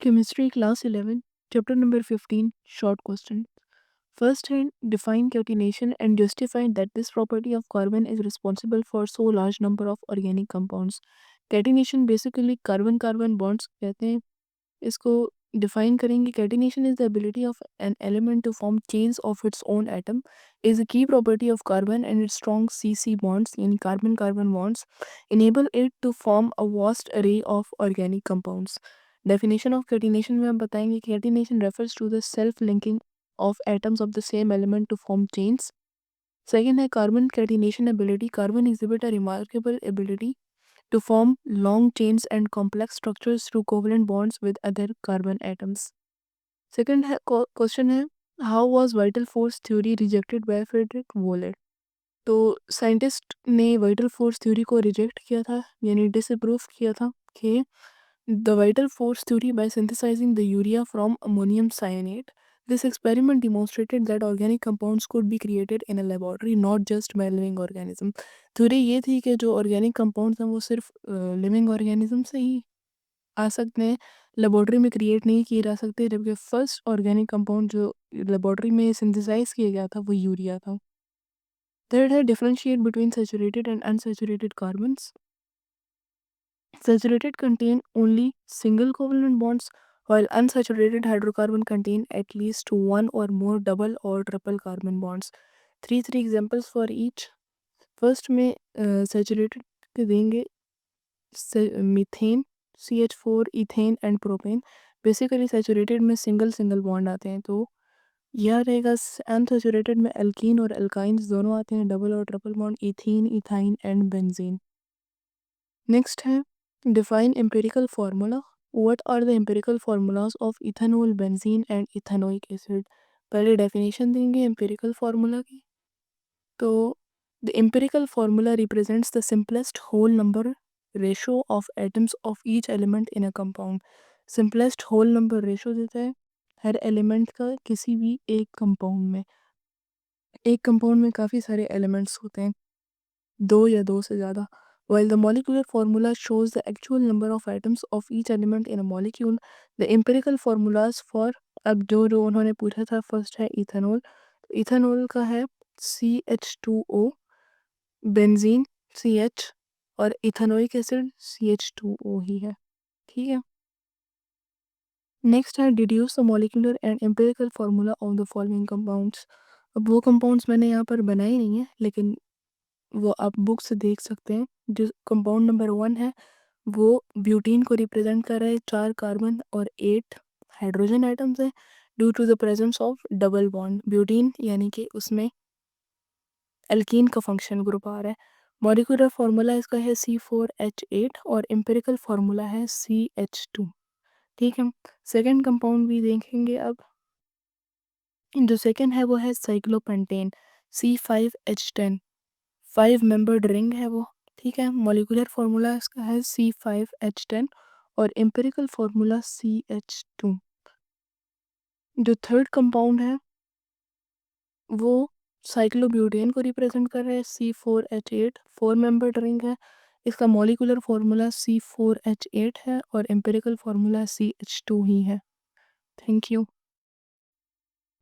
Chemistry class 11, chapter number 15, short question. First hand, define catenation and justify that this property of carbon is responsible for so large number of organic compounds. Catenation basically carbon-carbon bonds कहते हैं. इसको define करेंगे. Catenation is the ability of an element to form chains of its own atom, is a key property of carbon, and its strong C-C bonds यानी carbon-carbon bonds enable it to form a vast array of organic compounds. Definition of catenation में हम बताएंगे कि catenation refers to the self-linking of atoms of the same element to form chains. Second है carbon catenation ability. Carbon exhibit a remarkable ability to form long chains and complex structures through covalent bonds with other carbon atoms. Second है question है how was vital force theory rejected by Frederick Wohler? तो scientist ने vital force theory को reject किया था यानी disapprove किया था कि the vital force theory by synthesizing the urea from ammonium cyanide. This experiment demonstrated that organic compounds could be created in a laboratory, not just by living organism. Theory ये थी कि जो ऑर्गेनिक कंपाउंड्स हैं वो सिर्फ living organism से ही आ सकते हैं, लेबोरेटरी में क्रिएट नहीं किए जा सकते, जबकि फर्स्ट ऑर्गेनिक कंपाउंड जो लेबोरेटरी में सिंथेसाइज किया गया था वो यूरिया था. थर्ड है differentiate between saturated and unsaturated carbons. Saturated contain only single covalent bonds, while unsaturated hydrocarbon contain at least one or more double or triple carbon bonds. Three examples for each. First में saturated के देंगे methane, CH4, ethane and propane. Basically saturated में single bond आते हैं, तो यह रहेगा. Unsaturated में एल्कीन और एल्काइंस दोनों आते हैं, डबल और triple bond, ethene, ethyne and benzene. Next है define empirical formula. What are the empirical formulas of ethanol, benzene and ethanoic acid? पहले definition देंगे empirical formula की. तो the empirical formula represents the simplest whole number ratio of atoms of each element in a compound. simplest whole number ratio देता है हर element का किसी भी एक compound में. एक compound में काफ़ी सारे elements होते हैं, दो या दो से ज़्यादा. While the molecular formula shows the actual number of atoms of each element in a molecule, the empirical formulas for अब जो उन्होंने पूछा था फर्स्ट है इथेनॉल. इथेनॉल का है CH2O, बेंजीन CH और इथेनोइक एसिड CH2O ही है. ठीक है. नेक्स्ट है deduce the molecular and empirical formula of the following compounds. अब वो कंपाउंड्स मैंने यहाँ पर बनाए नहीं है, लेकिन वो आप बुक से देख सकते हैं. जो कंपाउंड नंबर 1 है वो ब्यूटीन को रिप्रेजेंट कर रहा है, 4 कार्बन और 8 हाइड्रोजन एटम्स है due to the presence of double bond. Butene यानी कि उसमें एल्कीन का फंक्शन ग्रुप आ रहा है. मॉलिक्यूलर फार्मूला इसका है C4H8 और एम्पिरिकल फार्मूला है CH2. ठीक है. सेकेंड कंपाउंड भी देखेंगे. अब जो सेकेंड है वो है साइक्लोपेंटेन C5H10. 5 मेंबर्ड रिंग है वो. ठीक है. मॉलिक्यूलर फार्मूला इसका है C5H10 और एम्पिरिकल फार्मूला CH2. जो थर्ड कंपाउंड है वो साइक्लोब्यूटेन को रिप्रेजेंट कर रहा है C4H8. 4 मेंबर्ड रिंग है. इसका मॉलिक्यूलर फार्मूला C4H8 है और एम्पिरिकल फार्मूला CH2 ही है. Thank you.